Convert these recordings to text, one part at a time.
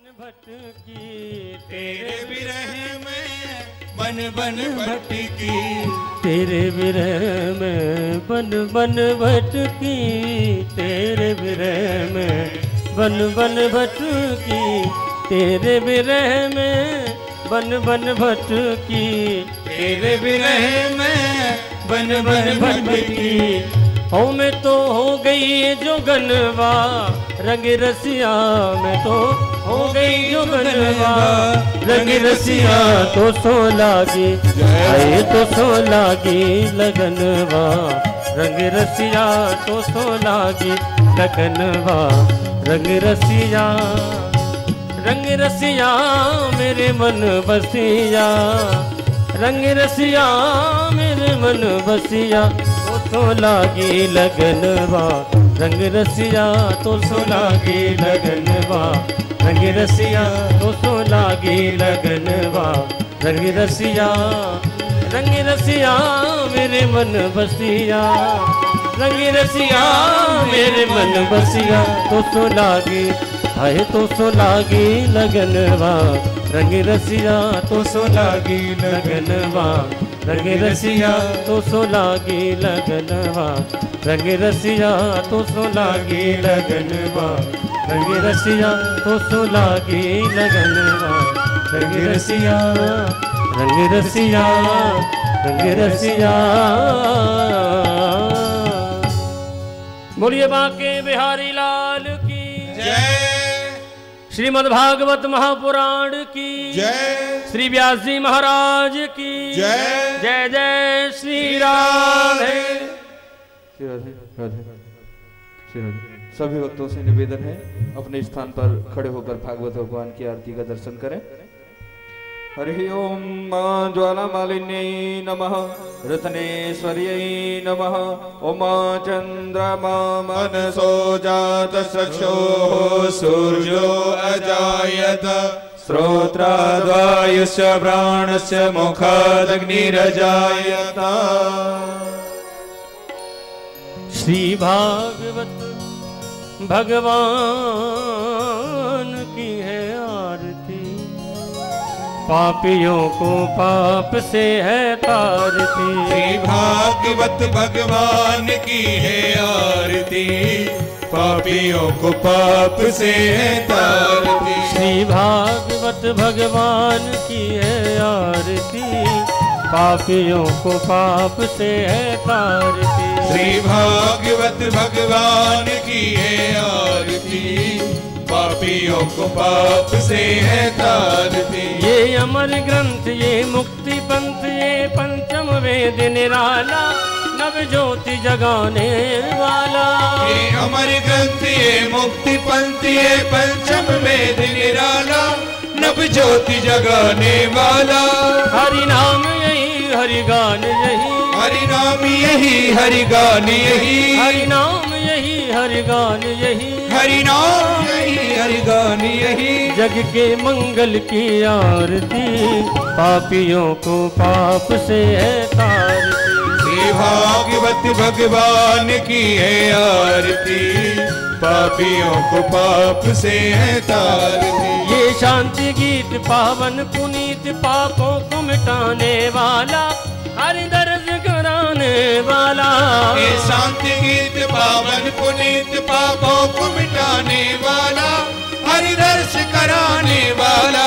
भटकी तेरे विरह में बन बन भटकी, तेरे विरह में बन बन भटकी, तेरे विरह में बन बन भटकी, तेरे विरह में बन बन भटकी, तेरे विरह में बन बन भटकी। हो मैं तो हो गई जो गनवा रंग रसिया, मैं तो हो गई जो गनवा रंग रसिया, तो सो लागी आए तो सो लागी लगनवा रंग रसिया, तो सो लागी लगनवा रंग रसिया, रंग रसिया मेरे मन बसिया, रंग रसिया मेरे मन बसिया, तो लागी लगनवा रंग रसिया, तो सो लागी लगनवा रंग रसिया, तो सो लागी लगनवा रंग रसिया, रंग रसिया मेरे मन बसिया, रंग रसिया मेरे मन बसिया, तो सो लागी हाय तो सो लागी लगनवा रंग रसिया, तो सो लागी लगनवा रंग रसिया, तो सो लागी लगनवा रंग रसिया, तो सो लागी लगनवा रंग रसिया, तो सो लागी लगनवा रंग रसिया, रंग रसिया रंग रसिया। बोलिए बांके बिहारी लाल की जय, श्रीमद् भागवत महापुराण की जय, श्री व्यास जी महाराज की जय, जय जय श्री राम। सभी भक्तों से निवेदन है अपने स्थान पर खड़े होकर भागवत भगवान की आरती का दर्शन करें। हरि ओम मां ज्वालामालिन्यै नमः, रत्नेश्वर्यै नमः, ओम चंद्रमा मनसो जात चक्षुः सूर्यो अजायत, श्रोत्राद्वायुश्च प्राणस्य मुखादग्निरजायत। श्री भागवत भगवान की है आरती, पापियों को पाप से है तारती। श्री भागवत भगवान की है आरती, पापियों को पाप से है तारती। श्री भागवत भगवान की है आरती, पापियों को पाप से है तारती। श्री भागवत भगवान की है आरती, पापियों को पाप से है तारती। ये अमर ग्रंथ ये मुक्ति पंथ ये पंचम वेद निराला, नव ज्योति जगाने वाला। ये अमर ग्रंथ ये मुक्ति पंथ ये पंचम वेद निराला, नव ज्योति जगाने वाला। हरि नाम यही हरि गान यही, हरि नाम यही हरि गान यही, हरि नाम यही हरि गान यही, हरि नाम यही हरि गान यही। जग के मंगल की आरती, पापियों को पाप से है तारती। श्री भागवत भगवान की है आरती, पापियों को पाप से है तारती। ये शांति गीत पावन पुनीत, पापों को मिटाने वाला, हरि दर्श कराने वाला। ये शांति गीत पावन पुनीत, पापों को मिटाने वाला, हरि दर्श कराने वाला।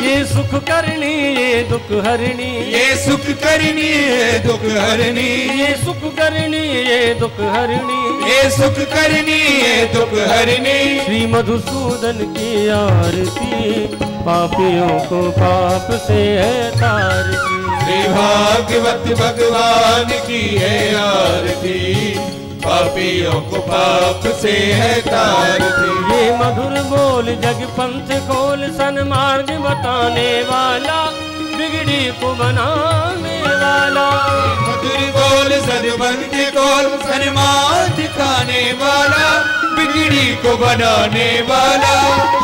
ये सुख करनी ये दुख हरणी, ये सुख करनी ये दुख हरनी, ये सुख करनी ये दुख हरणी, ये सुख करनी ये दुख हरनी। श्री मधुसूदन की आरती, पापियों को पाप से है तारती। श्री भागवत भगवान की है आरती, पापियों को पाप से है तारती। ये मधुर बोल जग पंथ खोल, सन्मार्ग बताने वाला, बिगड़ी को बनाने वाला। मधुर बोल सदबंध खोल, सन्मार्ग दिखाने वाला, बिगड़ी को बनाने वाला।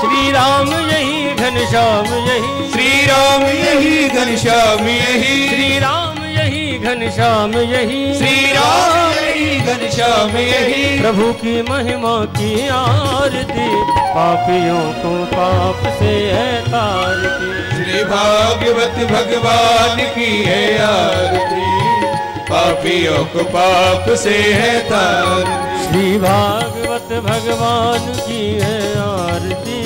श्री राम यही घनश्याम यही, श्री राम यही घनश्याम यही, श्री राम यही घनश्याम यही, श्री राम यही घनश्याम यही, प्रभु की महिमा की आरती, पापियों को पाप से है तारती। श्री भागवत भगवान की है आरती, पापियों को पाप से है तारती। श्री भागवत भगवान की है आरती,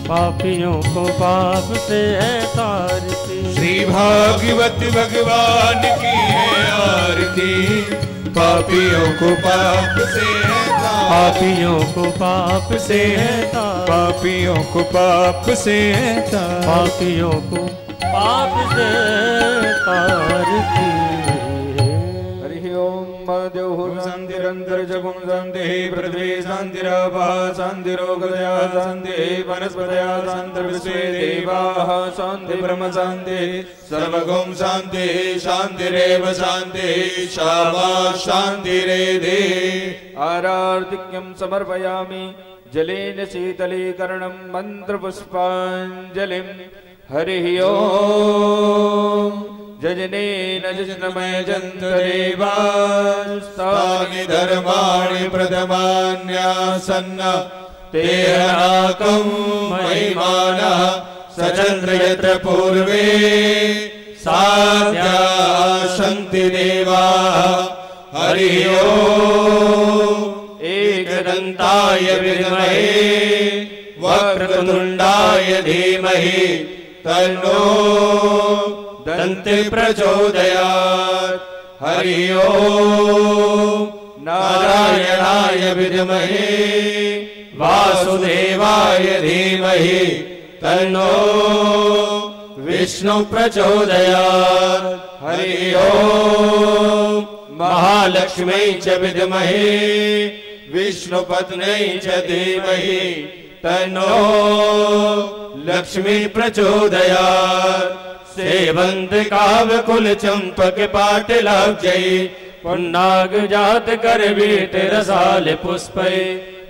पापियों को पाप से है तारती। श्री भागवत भगवान की है आरती, पापियों को पाप से है तारती। पापियों को पाप से है तारती, पापियों को पाप से है तारती। पापियों को पाप से तारती। हरि ओम देव शांतिरंतर जगुं शांति पृथ्वी शांतिरापः शांतिरोगदया शांति वनस्पतया शांतिर्विश्वे देवाः शांति ब्रह्म शांति सर्वगुं शांति शांतिरेव शांति शामा शांतिरेधि। आरार्तिक्यं समर्पयामि जलेन शीतलीकरणं मंत्रपुष्पाञ्जलिं। हरि ओम जजनेन जजनमय जन्तदेवास्तानि धर्माणि प्रथमान्यासन्न तेहनाकं महिमानः सचन्द्र यत्र पूर्वे साध्या सन्ति देवाः। हरि ओम एकदन्ताय विद्महे वक्रतुण्डाय धीमहि तन्नो दन्ति प्रचोदयात्। हरि ओम नारायणाय विद्महे वासुदेवाय धीमहि तन्नो विष्णु प्रचोदयात्। हरि ओम महालक्ष्मी च विद्महे विष्णुपत्न्यै च धीमहि तन्नो लक्ष्मी प्रचोदयात्। सेवंत काव्यकुल चंपक पाटलाब्जै पुन्नाग जात कर वीत रसाल पुष्पै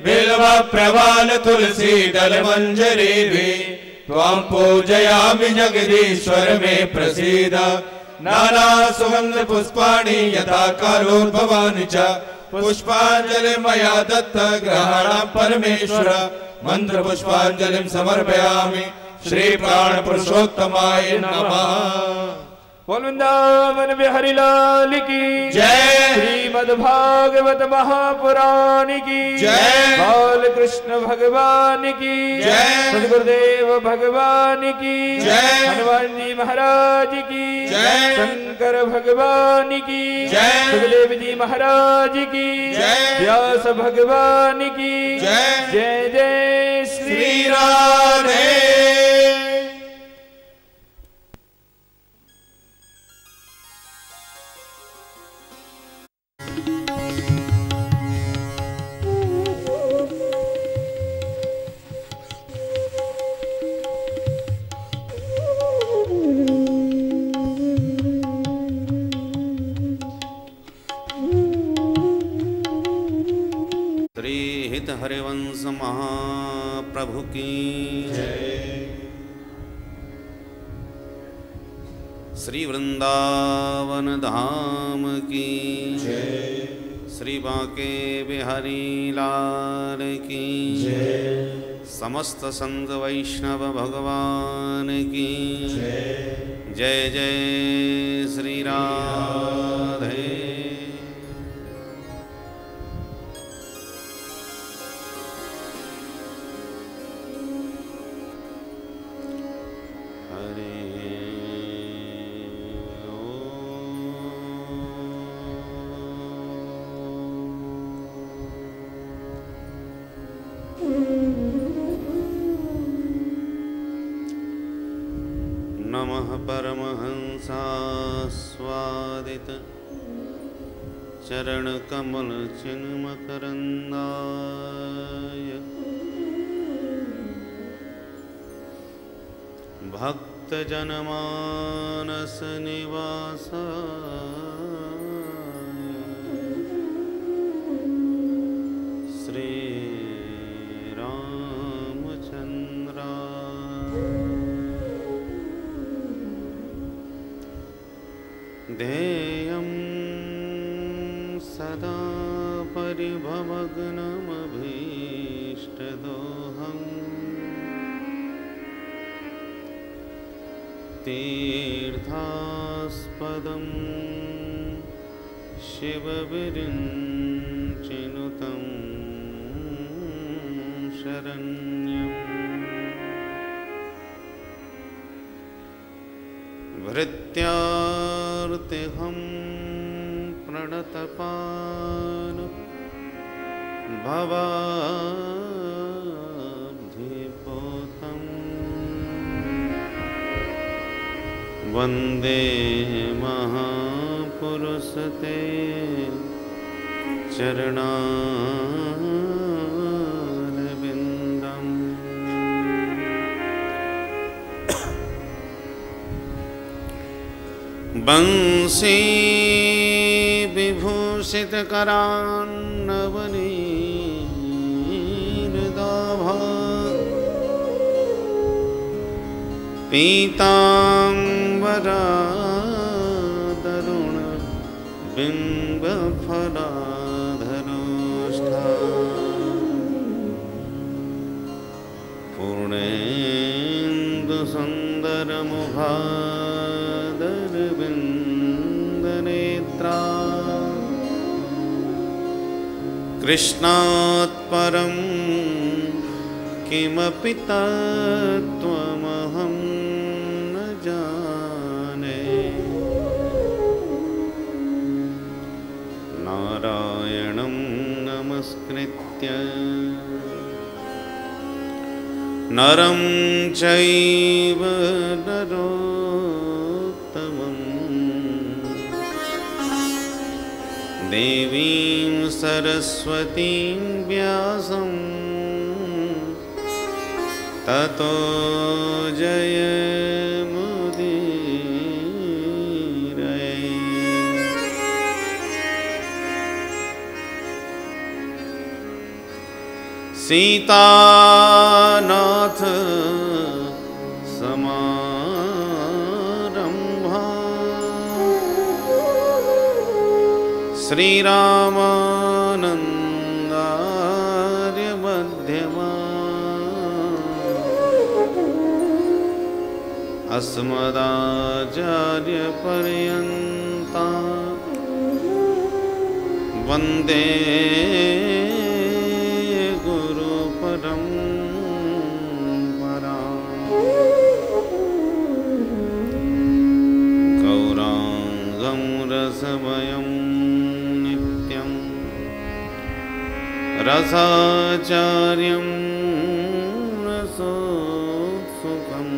बिल्व प्रवाल तुलसी दल मंजरी भी त्वां पूजयामि जगदीश्वर मे प्रसीद। नाना सुगंध पुष्पाणि यथा कालोद्भवानि च पुष्पांजलि मया दत्त ग्रहाणां परमेश्वर। मंत्र पुष्पांजलिं समर्पयामि श्री प्राण पुरुषोत्तमाय नमः। वृंदावन बिहारी लाल की जय। श्रीमद् भागवत महापुराण की जय। बाल कृष्ण भगवान की जय। सद्गुरुदेव भगवान की जय। हनुमान जी महाराज की जय। शंकर भगवान की जय। सुखदेव जी महाराज की जय। व्यास भगवान की जय। जय जय श्री राधे। हित हरिवंश महाप्रभु की जय। श्री वृंदावन धाम की जय। श्री बांके बिहारी लाल की जय। समस्त संत वैष्णव भगवान की जय। जय जय श्री राधे। नमः परमहंसास्वादित चरण कमल चिन्मकरंदाय भक्त जनमानस निवासाय श्री रामचंद्राय। परिभवग्नमभीष्टदोहम् तीर्थास्पदं शिवविरिञ्चिनुतं शरण्यम् भृत्यार्तिहं प्रणतपान् भवाब्धिपोतम् वन्दे महापुरुषते चरणारविन्दम् बंसी विभूषितकरान्नवनीरदाभा पीताम्बरादरुण बिम्बफलाधरोष्ठा पूर्णेन्दुसुन्दरमुखादरविन्दनेत्रा कृष्णात् परं किमपि तत्त्वमहं न जाने नारायणं नमस्कृत्य नरं चैव नरोत्तमं देवीं सरस्वतीं व्यासं ततो जयमुदीरये। सीतानाथ समारंभा श्रीरामानन्दार्य मध्यमा अस्मदाचार्य पर्यन्ता वन्दे गौरांगं रसमयं नित्यं रसाचार्यं रसोत्सुकं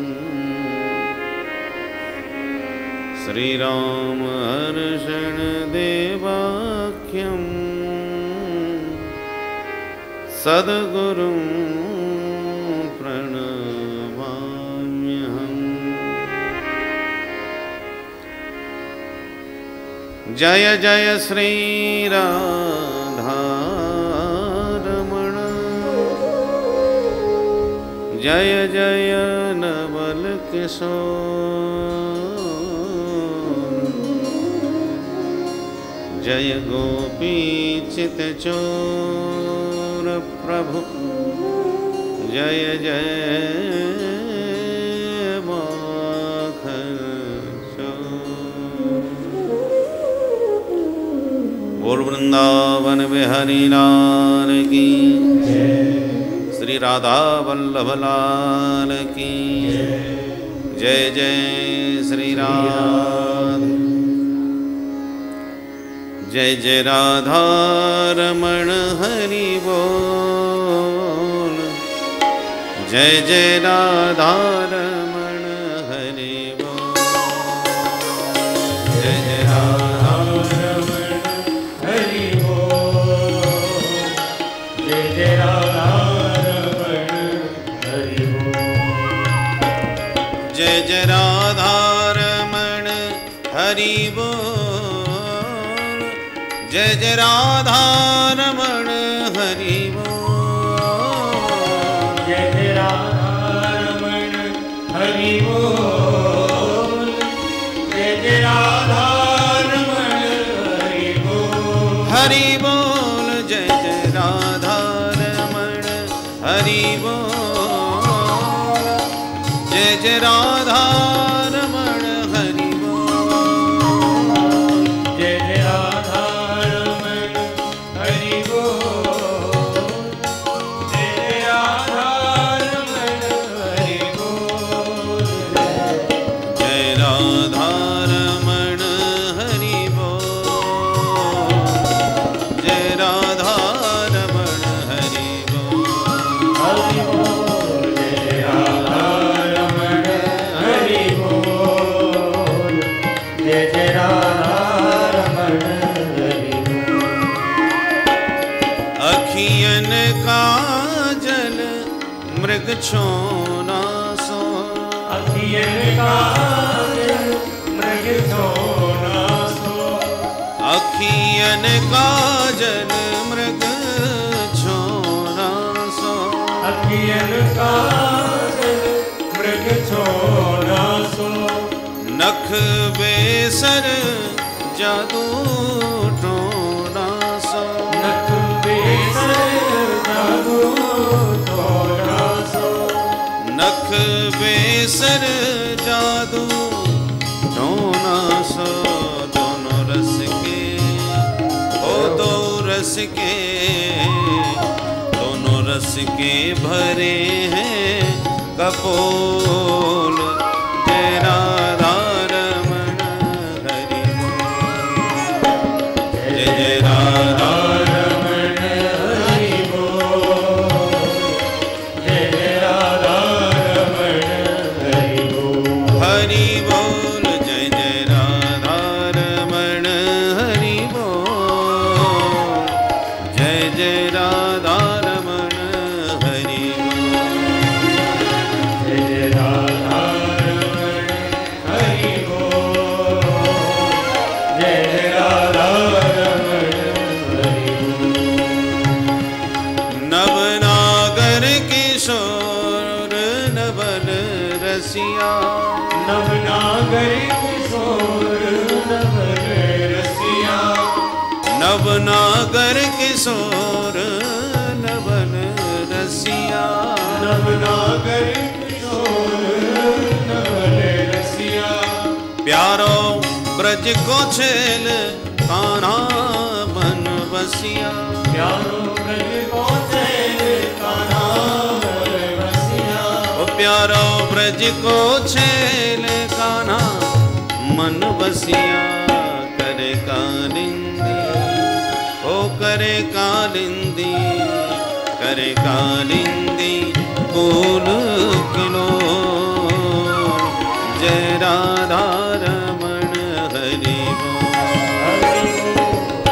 श्रीरामहर्षण देवाख्यं सद्गुरुं जय जय श्री राधारमण जय जय नवल किशोर जय गोपी चितचोर प्रभु जय जय बोल वृंदावन बिहारी लाल की श्री राधा वल्लभ लाल की जय जय श्री राधा जय जय राधा रमण हरि बोल जय जय राधा रमण हरि बोल जय जय राधा जय जय राधारमण हरि बोल जय जय राधारमण हरि बोल जय जय राधारमण हरि बोल जय जय राधारमण हरि बोल हरि बोल जय जय राधा रमण हरि बोल। जय जय राधा रमण हरि बोल। जय जय राधा रमण हरि बोल। जय जय राधा रमण हरि बोल। जय राधा रमण हरि बोल। जय राधा रमण हरि बोल। हरि बोल। जय राधा रमण हरि बोल। जय जय राधा रमण हरि बोल। अखियन काजल मृग छोना सो। अखियन काजल मृग छोना सो। अखियन काजल मृग छोना सो। अखियन काजल मृग छोना सो। नख बेसर जादू टोना सो। नख बेसर जादू टोना सो। नख बेसर जादू टोना सो। दोनों रस के ओ दो रस के, दोनों रस के भरे हैं कपोल। जय राधा रमण हरि बोल। जय जय राधा रमण हरि बोल। जय जय राधा रमण हरि बोल। हरि बोल। जय जय राधा रमण हरि बोल। जय जय राधा रमण हरि बोल। जय जय राधा रमण हरि बोल। जय जय राधा रमण हरि बोल। नवनागर किशोर नवल रसिया। नवनागर किशोर नवल रसिया। नवनागर किशोर नवल रसिया। नवनागर किशोर नवल रसिया। प्यारो ब्रज को छेल कान्हा बन बसिया। प्यारो ब्रज को छेल कान्हा बन बसिया। ओ प्यारो ब्रज को छेल कान्हा मन बसिया। करे कालिंदी ओ करे कालिंदी, करे कालिंदी कुल किलो। जय राधा रमण हरि बोल।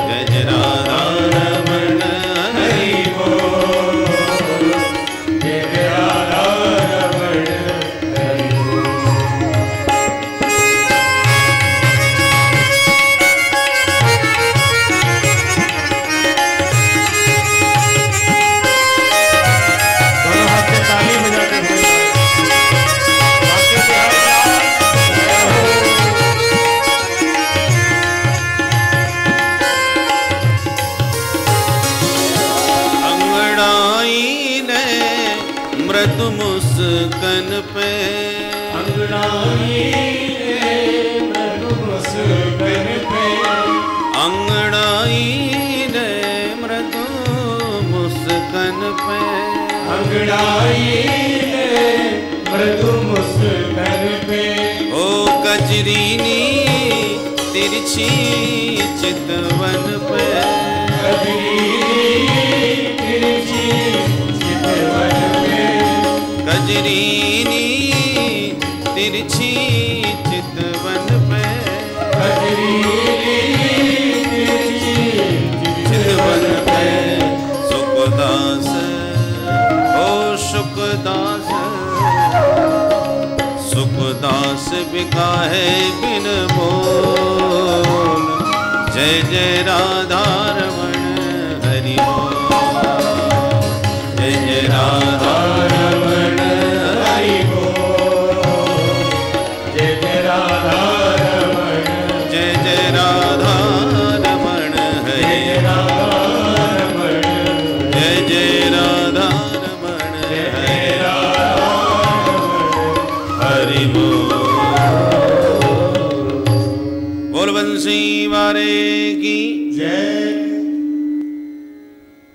जय जय राधा रमण हरि बोल। जय जय राधा रमण हरि बोल। दोनों हाथ से ताली बजाते हुए बाकी के हर अंगड़ाई ने मृदु मुस्कन पे। अंगड़ाई मृदु मुस्कन पे। अंगड़ाई ने मृदु मुस्कन पे। अंगड़ाई मृदु मुस्कन पे। ओ कजरीनी तिरछी चितवन पे। तिरछी चितवन पे। कजरीनी तिरछी चितवन पे। चितवन पे सुखदास ओ सुखदास। सुखदास बिका है बिन मोल। जय जय राधा रमण हरि बोल। जय जय राधा रमण हरि बोल। जय जय राधा रमण। जय जय राधा रमण हरि। जय राधा रमण। तुलसी वारे की जय।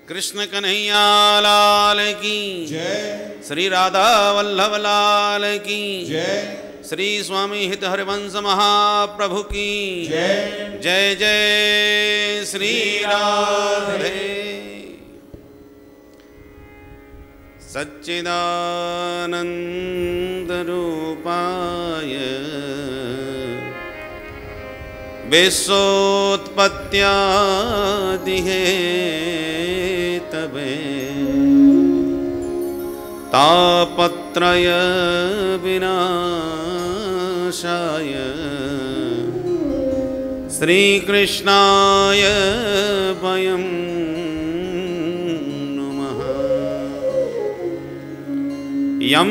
कृष्ण कन्हैया लाल की जय। श्री राधा वल्लभ लाल की जय। श्री स्वामी हित हरिवंश महाप्रभु की जय। जय जय श्री राधे। सच्चिदानंद रूपाय विश्वोत्पत्त्यादि हेतवे तापत्रय विनाशाय श्रीकृष्णाय वयं नुमः। यं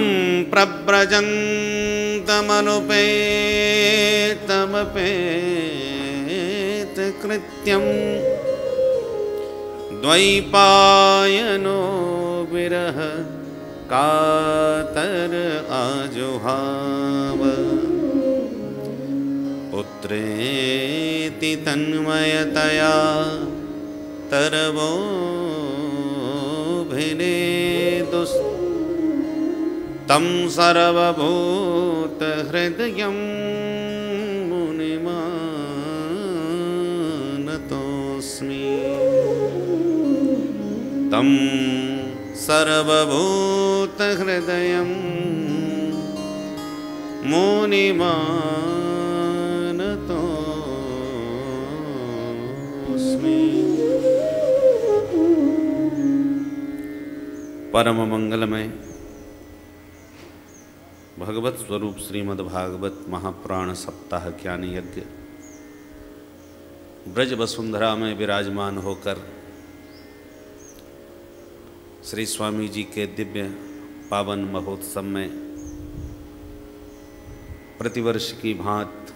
प्रव्रजन्तमनुपेतमपेतकृत्यं द्वैपायनो विरह कातर आजुहाव। पुत्रेति तन्मयतया तरवोभिनेदुस् तं सर्वभूतहृदयं मुनिमानतोऽस्मि। तं सर्वभूतहृदयं मुनिमानतोऽस्मि। परम मंगलमय भगवत स्वरूप श्रीमद् भागवत महापुराण सप्ताह ज्ञान यज्ञ ब्रज वसुंधरा में विराजमान होकर श्री स्वामी जी के दिव्य पावन महोत्सव में प्रतिवर्ष की भांति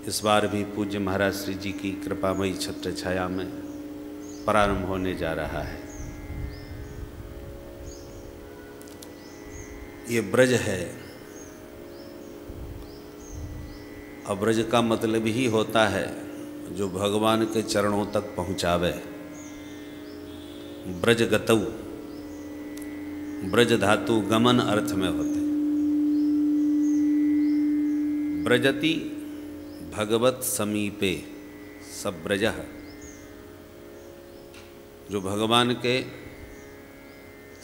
इस बार भी पूज्य महाराज श्री जी की कृपामयी छत्र छाया में प्रारंभ होने जा रहा है। ये ब्रज है और ब्रज का मतलब ही होता है जो भगवान के चरणों तक पहुँचावे। ब्रज गतौ, ब्रज धातु गमन अर्थ में होते। ब्रजति भगवत समीपे सब ब्रजः, जो भगवान के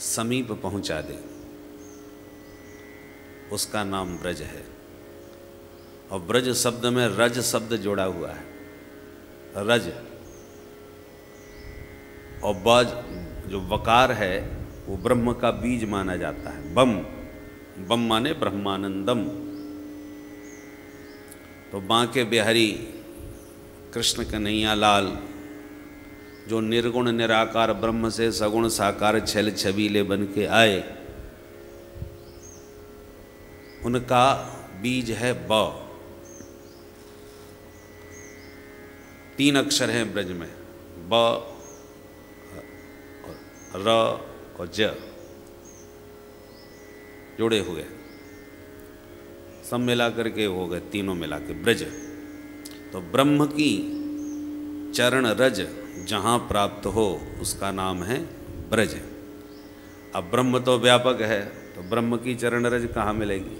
समीप पहुंचा दे उसका नाम ब्रज है। और ब्रज शब्द में रज शब्द जोड़ा हुआ है। रज और बज जो वकार है वो ब्रह्म का बीज माना जाता है। बम, बम माने ब्रह्मानंदम। तो बांके बिहारी कृष्ण कन्हैया लाल जो निर्गुण निराकार ब्रह्म से सगुण साकार छल छबीले बन के आए, उनका बीज है ब। 3 अक्षर हैं ब्रज में, ब, र और ज जुड़े हुए, सब मिला करके हो गए, तीनों मिला के ब्रज। तो ब्रह्म की चरण रज जहाँ प्राप्त हो उसका नाम है ब्रज। अब ब्रह्म तो व्यापक है, तो ब्रह्म की चरण रज कहाँ मिलेगी?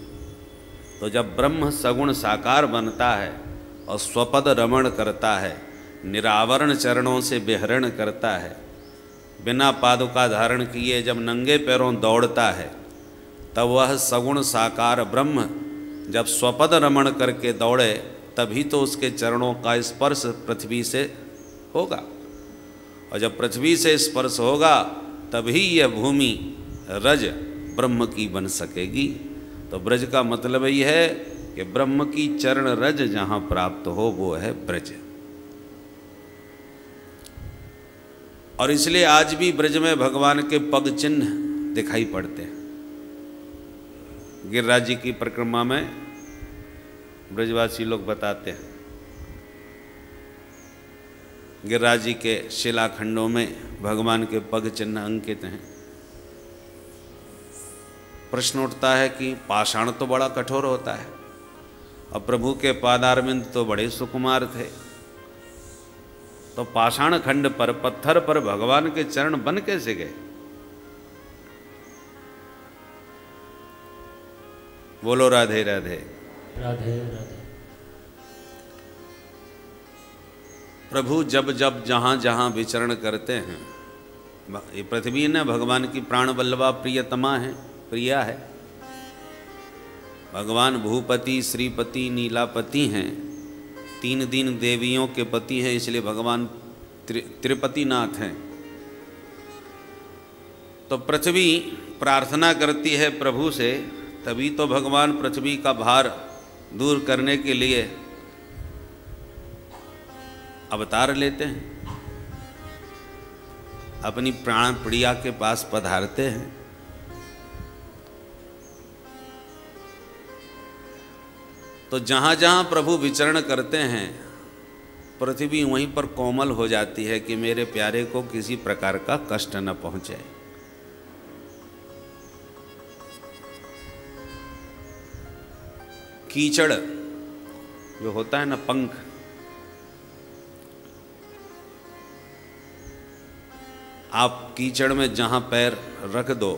तो जब ब्रह्म सगुण साकार बनता है और स्वपद रमण करता है, निरावरण चरणों से विहरण करता है, बिना पादुका धारण किए जब नंगे पैरों दौड़ता है, तब वह सगुण साकार ब्रह्म जब स्वपद रमण करके दौड़े तभी तो उसके चरणों का स्पर्श पृथ्वी से होगा। और जब पृथ्वी से स्पर्श होगा तभी यह भूमि रज ब्रह्म की बन सकेगी। तो ब्रज का मतलब ही है कि ब्रह्म की चरण रज जहाँ प्राप्त हो वो है ब्रज। और इसलिए आज भी ब्रज में भगवान के पग चिन्ह दिखाई पड़ते हैं। गिरिराज जी की परिक्रमा में ब्रजवासी लोग बताते हैं, गिरिराज जी के शिलाखंडों में भगवान के पग चिन्ह अंकित हैं। प्रश्न उठता है कि पाषाण तो बड़ा कठोर होता है, और प्रभु के पादारविंद तो बड़े सुकुमार थे, तो पाषाण खंड पर पत्थर पर भगवान के चरण बन कैसे गए? बोलो राधे राधे। राधे राधे। प्रभु जब जब जहाँ जहाँ विचरण करते हैं, ये पृथ्वी ने भगवान की प्राण वल्लभा प्रियतमा है, प्रिया है। भगवान भूपति, श्रीपति, नीलापति हैं, 3 दिन देवियों के पति हैं, इसलिए भगवान त्रिपतिनाथ हैं। तो पृथ्वी प्रार्थना करती है प्रभु से, तभी तो भगवान पृथ्वी का भार दूर करने के लिए अवतार लेते हैं, अपनी प्राण प्रिया के पास पधारते हैं। तो जहाँ जहाँ प्रभु विचरण करते हैं, पृथ्वी वहीं पर कोमल हो जाती है कि मेरे प्यारे को किसी प्रकार का कष्ट न पहुँचे। कीचड़ जो होता है ना, पंख, आप कीचड़ में जहाँ पैर रख दो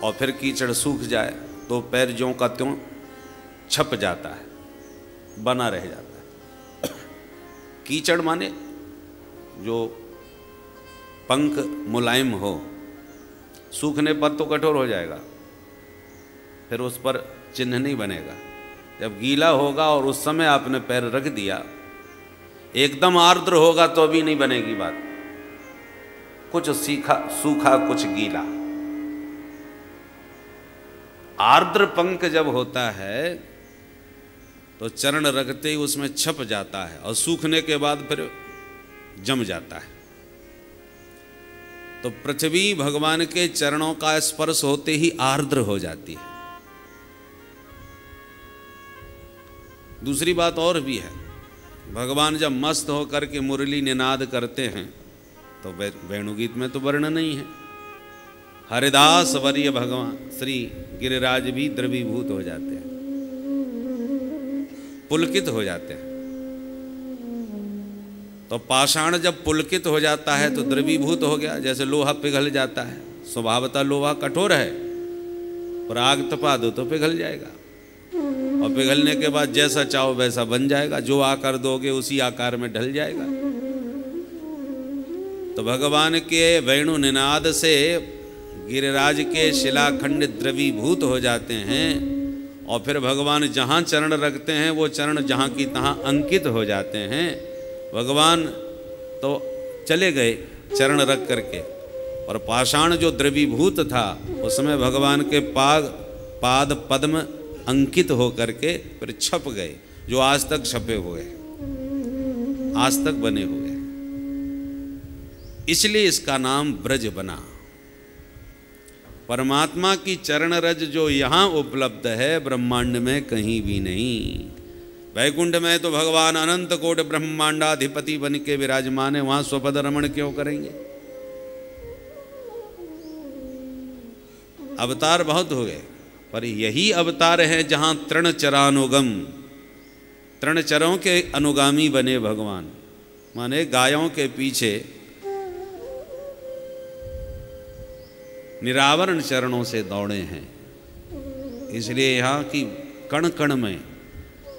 और फिर कीचड़ सूख जाए तो पैर ज्यों का त्यों छप जाता है, बना रह जाता है। कीचड़ माने जो पंख मुलायम हो, सूखने पर तो कठोर हो जाएगा, फिर उस पर चिन्ह नहीं बनेगा। जब गीला होगा और उस समय आपने पैर रख दिया, एकदम आर्द्र होगा तो अभी नहीं बनेगी बात, कुछ सूखा कुछ गीला। आर्द्र पंख जब होता है तो चरण रखते ही उसमें छप जाता है और सूखने के बाद फिर जम जाता है। तो पृथ्वी भगवान के चरणों का स्पर्श होते ही आर्द्र हो जाती है। दूसरी बात और भी है, भगवान जब मस्त होकर के मुरली निनाद करते हैं तो वेणुगीत में तो वर्णन नहीं है। हरिदास वर्य भगवान श्री गिरिराज भी द्रवीभूत हो जाते हैं, पुलकित हो जाते हैं। तो पाषाण जब पुलकित हो जाता है तो द्रवीभूत हो गया, जैसे लोहा पिघल जाता है। स्वभावतः लोहा कठोर है, पर आग तपा दो तो पिघल जाएगा, और पिघलने के बाद जैसा चाहो वैसा बन जाएगा, जो आकार दोगे उसी आकार में ढल जाएगा। तो भगवान के वेणु निनाद से गिरिराज के शिलाखंड द्रवीभूत हो जाते हैं, और फिर भगवान जहाँ चरण रखते हैं वो चरण जहाँ की तहाँ अंकित हो जाते हैं। भगवान तो चले गए चरण रख करके, और पाषाण जो द्रवीभूत था उसमें भगवान के पाद पद्म अंकित हो करके फिर छप गए, जो आज तक छपे हुए, आज तक बने हुए। इसलिए इसका नाम ब्रज बना। परमात्मा की चरण रज जो यहाँ उपलब्ध है, ब्रह्मांड में कहीं भी नहीं। वैकुंठ में तो भगवान अनंत कोट ब्रह्मांडाधिपति बन के विराजमान है, वहां स्वपद रमण क्यों करेंगे? अवतार बहुत हो गए, पर यही अवतार है जहां तृण चरानुगम, तृण चरों के अनुगामी बने भगवान, माने गायों के पीछे निरावरण चरणों से दौड़े हैं। इसलिए यहाँ की कण कण में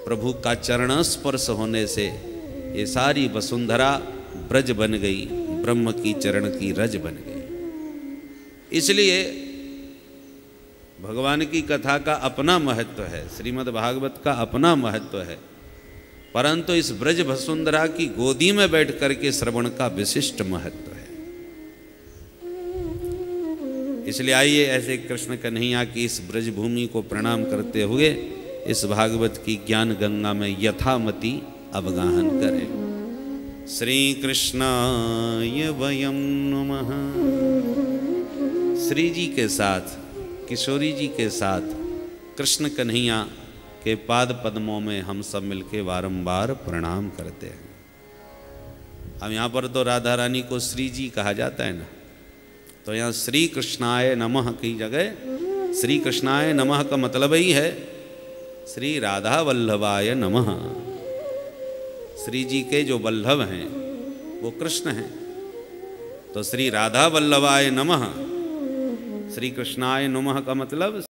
प्रभु का चरण स्पर्श होने से ये सारी वसुंधरा ब्रज बन गई, ब्रह्म की चरण की रज बन गई। इसलिए भगवान की कथा का अपना महत्व है, श्रीमद् भागवत का अपना महत्व है, परंतु इस ब्रज वसुंधरा की गोदी में बैठ करके श्रवण का विशिष्ट महत्व है। इसलिए आइए ऐसे कृष्ण कन्हैया की इस ब्रज भूमि को प्रणाम करते हुए इस भागवत की ज्ञान गंगा में यथामति अवगाहन करें। श्री कृष्णाय वयं नमः। श्री जी के साथ, किशोरी जी के साथ कृष्ण कन्हैया के पाद पद्मों में हम सब मिलके बारंबार प्रणाम करते हैं। अब यहाँ पर तो राधा रानी को श्री जी कहा जाता है ना, तो यहाँ श्री कृष्णाय नमः की जगह श्री कृष्णाय नमः का मतलब ही है श्री राधा वल्लभाय नमः। श्री जी के जो वल्लभ हैं वो कृष्ण हैं, तो श्री राधा वल्लभाय नमः, श्री कृष्णाय नमः का मतलब